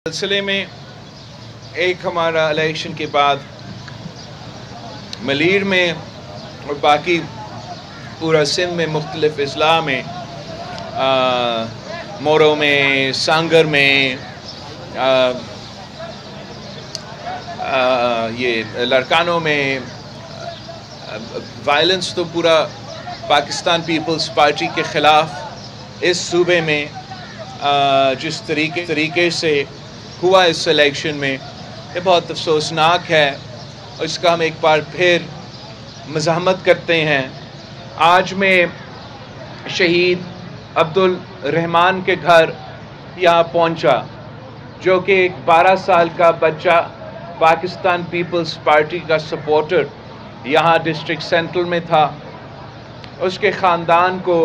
सिलसिले में एक हमारा इलेक्शन के बाद मलीर में और बाकी पूरा सिंध में मुख्तलिफ अजला में मोरों में सांगर में ये लड़कानों में वायलेंस तो पूरा पाकिस्तान पीपल्स पार्टी के ख़िलाफ़ इस सूबे में जिस तरीके से हुआ इस इलेक्शन में, ये बहुत अफसोसनाक है और इसका हम एक बार फिर मज़ाहमत करते हैं। आज मैं शहीद अब्दुल रहमान के घर यहाँ पहुँचा, जो कि एक 12 साल का बच्चा पाकिस्तान पीपल्स पार्टी का सपोर्टर यहाँ डिस्ट्रिक्ट सेंट्रल में था। उसके ख़ानदान को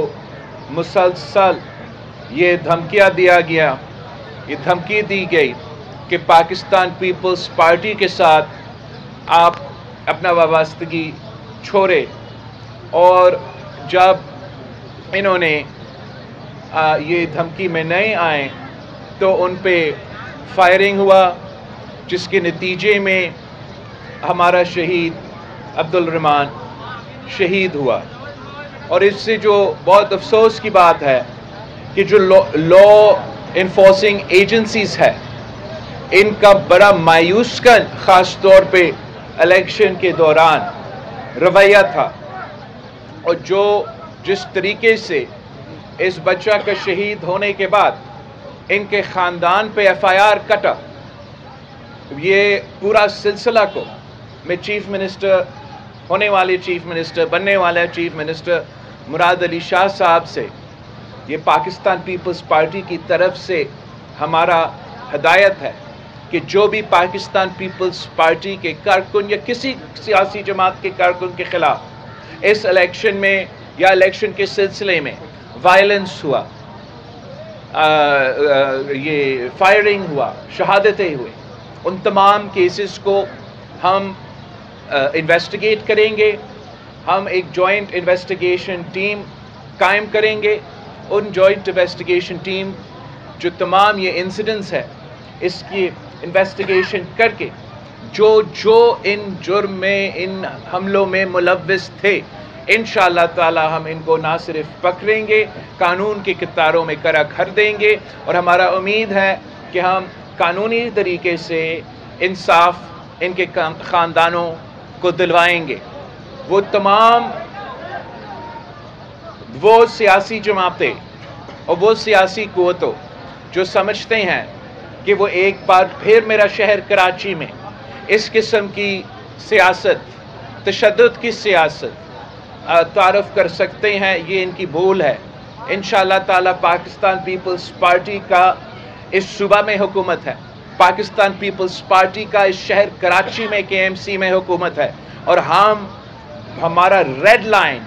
मुसलसल ये धमकियाँ दिया गया, ये धमकी दी गई कि पाकिस्तान पीपल्स पार्टी के साथ आप अपना वाबस्तगी छोड़े। और जब इन्होंने ये धमकी में नहीं आए तो उन पे फायरिंग हुआ, जिसके नतीजे में हमारा शहीद अब्दुल रहमान शहीद हुआ। और इससे जो बहुत अफसोस की बात है कि जो लॉ इन्फोर्सिंग एजेंसीज़ है, इनका बड़ा मायूसकन ख़ास तौर पे इलेक्शन के दौरान रवैया था। और जिस तरीके से इस बच्चा के शहीद होने के बाद इनके ख़ानदान पे FIR कटा, ये पूरा सिलसिला को मैं चीफ़ मिनिस्टर, होने वाले चीफ़ मिनिस्टर, बनने वाला चीफ़ मिनिस्टर मुराद अली शाह साहब से, ये पाकिस्तान पीपल्स पार्टी की तरफ से हमारा हदायत है कि जो भी पाकिस्तान पीपल्स पार्टी के कारकुन या किसी सियासी जमात के कारकुन के ख़िलाफ़ इस इलेक्शन में या इलेक्शन के सिलसिले में वायलेंस हुआ, ये फायरिंग हुआ, शहादतें हुई, उन तमाम केसेस को हम इन्वेस्टिगेट करेंगे। हम एक जॉइंट इन्वेस्टिगेशन टीम कायम करेंगे। उन जॉइंट इन्वेस्टिगेशन टीम जो तमाम ये इंसिडेंट्स है, इसकी इन्वेस्टिगेशन करके जो इन जुर्म में, इन हमलों में मुलव्विस थे, इंशाअल्लाह ताला हम इनको ना सिर्फ पकड़ेंगे, कानून के कितारों में कड़ा कर देंगे। और हमारा उम्मीद है कि हम कानूनी तरीके से इंसाफ इनके ख़ानदानों को दिलवाएंगे। वो तमाम वो सियासी जमातें और वो सियासी क़ुव्वतों जो समझते हैं कि वो एक बार फिर मेरा शहर कराची में इस किस्म की सियासत, तशद्दुद की सियासत तारफ़ कर सकते हैं, ये इनकी भूल है। इंशाअल्लाह ताला पाकिस्तान पीपल्स पार्टी का इस सूबा में हुकूमत है, पाकिस्तान पीपल्स पार्टी का इस शहर कराची में KMC में हुकूमत है। और हमारा रेड लाइन,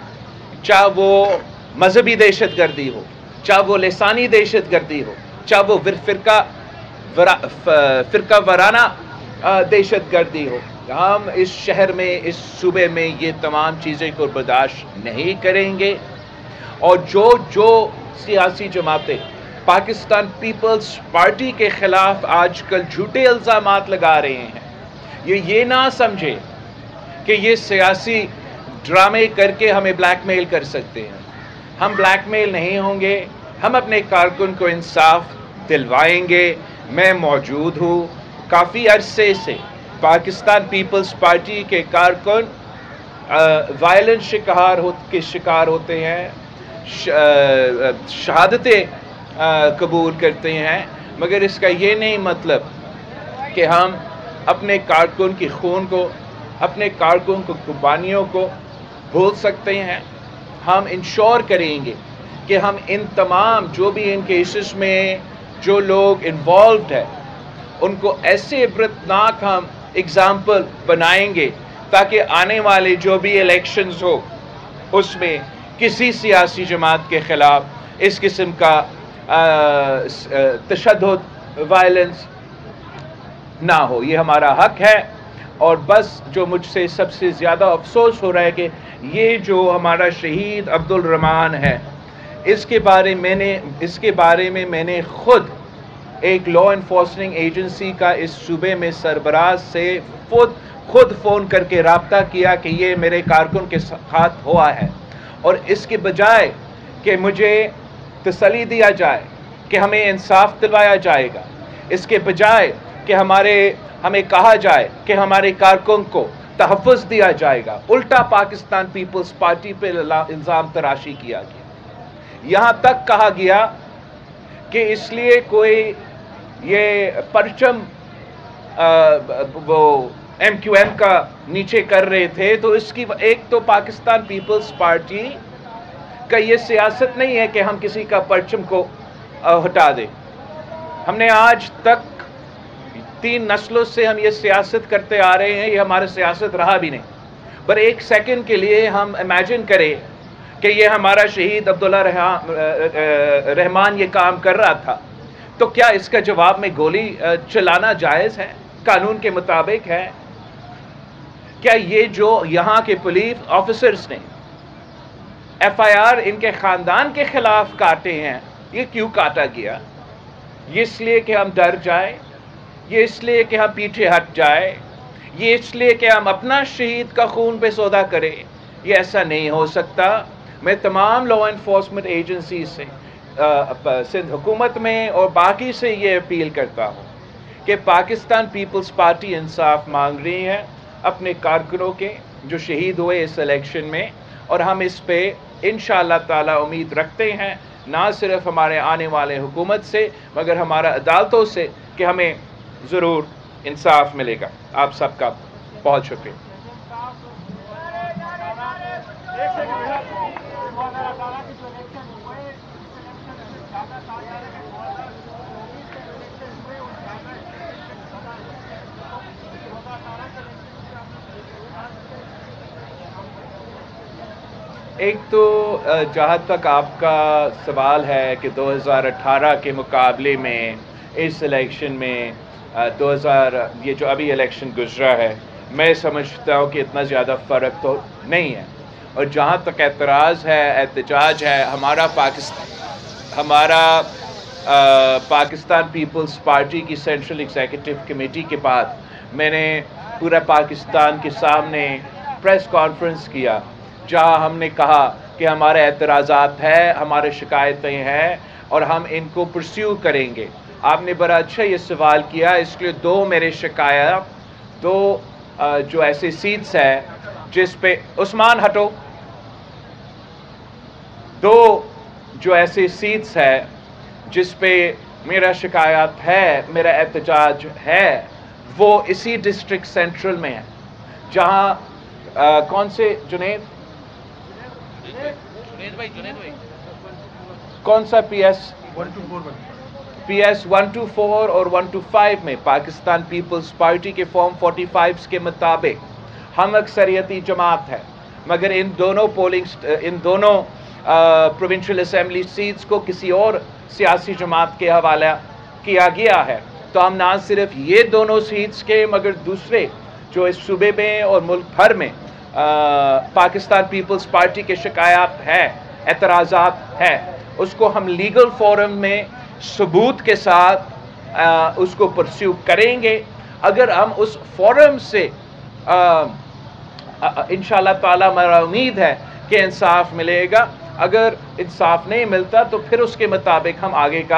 चाहे वो मजहबी दहशतगर्दी हो, चाहे वो लिसानी दहशतगर्दी हो, चाहे वो फ़िरका वाराना दहशतगर्दी हो, हम इस शहर में, इस सूबे में ये तमाम चीज़ें को बर्दाश्त नहीं करेंगे। और जो सियासी जमातें पाकिस्तान पीपल्स पार्टी के ख़िलाफ़ आजकल झूठे इल्ज़ामात लगा रहे हैं, ये ना समझे कि ये सियासी ड्रामे करके हमें ब्लैकमेल कर सकते हैं। हम ब्लैकमेल नहीं होंगे, हम अपने कारकुन को इंसाफ दिलवाएंगे। मैं मौजूद हूँ, काफ़ी अरसे से पाकिस्तान पीपल्स पार्टी के कारकुन वायलेंस के शिकार होते हैं, शहादतें कबूल करते हैं, मगर इसका ये नहीं मतलब कि हम अपने कारकुन की खून को, अपने कारकुन को, कुर्बानियों को भूल सकते हैं। हम इंश्योर करेंगे कि हम इन तमाम जो भी इन केसेस में जो लोग इन्वॉल्व्ड है, उनको ऐसे इबरतनाक हम एग्ज़ाम्पल बनाएंगे ताकि आने वाले जो भी इलेक्शंस हो उसमें किसी सियासी जमात के ख़िलाफ़ इस किस्म का तशद्दुद, वायलेंस ना हो। ये हमारा हक है। और बस जो मुझसे सबसे ज़्यादा अफसोस हो रहा है कि ये जो हमारा शहीद अब्दुल रहमान है, इसके बारे में मैंने खुद ایک لا انفورسمنٹ ایجنسی کا اس صوبے میں سربراہ سے خود فون کر کے رابطہ کیا کہ یہ میرے کارکن کے ساتھ ہوا ہے، اور اس کے بجائے کہ مجھے تسلی دیا جائے کہ ہمیں انصاف دلوایا جائے گا، اس کے بجائے کہ ہمیں کہا جائے کہ ہمارے کارکن کو تحفظ دیا جائے گا، الٹا پاکستان پیپلز پارٹی پہ الزام تراشی کیا گیا۔ یہاں تک کہا گیا کہ اس لیے کوئی یہ پرچم وہ ایم کیو ایم کا نیچے کر رہے تھے، تو اس کی ایک تو پاکستان پیپلز پارٹی کا یہ سیاست نہیں ہے کہ ہم کسی کا پرچم کو ہٹا دیں۔ ہم نے آج تک 3 نسلوں سے ہم یہ سیاست کرتے آ رہے ہیں، یہ ہمارا سیاست رہا بھی نہیں۔ پر ایک سیکنڈ کے لیے ہم امیجن کریں کہ یہ ہمارا شہید عبداللہ رحمان یہ کام کر رہا تھا، تو کیا اس کا جواب میں گولی چلانا جائز ہے؟ قانون کے مطابق ہے؟ کیا یہ جو یہاں کے پولیس آفیسرز نے ایف آئی آر ان کے خاندان کے خلاف کاٹے ہیں، یہ کیوں کاٹا گیا؟ یہ اس لیے کہ ہم ڈر جائیں؟ یہ اس لیے کہ ہم پیچھے ہٹ جائیں؟ یہ اس لیے کہ ہم اپنا شہید کا خون پہ سودا کریں؟ یہ ایسا نہیں ہو سکتا۔ میں تمام لا انفورسمنٹ ایجنسی سے سندھ حکومت میں اور باقی سے یہ اپیل کرتا ہوں کہ پاکستان پیپلز پارٹی انصاف مانگ رہی ہے اپنے کارکنوں کے جو شہید ہوئے اس الیکشن میں، اور ہم اس پہ انشاءاللہ تعالی امید رکھتے ہیں نہ صرف ہمارے آنے والے حکومت سے مگر ہمارا عدالتوں سے کہ ہمیں ضرور انصاف ملے گا۔ آپ سب کا بہت شکریہ۔ ایک تو جہاں تک آپ کا سوال ہے کہ 2018 کے مقابلے میں اس الیکشن میں یہ جو ابھی الیکشن گزرا ہے، میں سمجھتا ہوں کہ اتنا زیادہ فرق تو نہیں ہے۔ اور جہاں تک اعتراض ہے، احتجاج ہے، ہمارا پاکستان پیپلز پارٹی کی سینٹرل ایگزیکٹو کمیٹی کے بعد میں نے پورا پاکستان کے سامنے پریس کانفرنس کیا جہاں ہم نے کہا کہ ہمارے اعتراضات ہیں، ہمارے شکایتیں ہیں اور ہم ان کو پرسیو کریں گے۔ آپ نے بڑا اچھا یہ سوال کیا، اس لیے 2 میرے شکایات، 2 جو ایسے سیٹس ہیں جس پہ عثمان ہٹو، 2 جو ایسے سیٹس ہیں جس پہ میرا شکایت ہے، میرا احتجاج ہے، وہ اسی ڈسٹرکٹ سینٹرل میں ہے جہاں کون سے جنید کون سا پی ایس 124 اور 125 میں پاکستان پیپلز پارٹی کے فارم 45 کے مطابق ہم اکثریتی جماعت ہے، مگر ان دونوں پروونشل اسمبلی سیٹس کو کسی اور سیاسی جماعت کے حوالہ کیا گیا ہے۔ تو ہم نہ صرف یہ دونوں سیٹس کے مگر دوسرے جو اس صوبے میں اور ملک بھر میں پاکستان پیپلز پارٹی کے شکایات ہیں، اعتراضات ہیں، اس کو ہم لیگل فورم میں ثبوت کے ساتھ اس کو پرسیو کریں گے۔ اگر ہم اس فورم سے انشاءاللہ تعالی ہمارا امید ہے کہ انصاف ملے گا، اگر انصاف نہیں ملتا تو پھر اس کے مطابق ہم آگے کا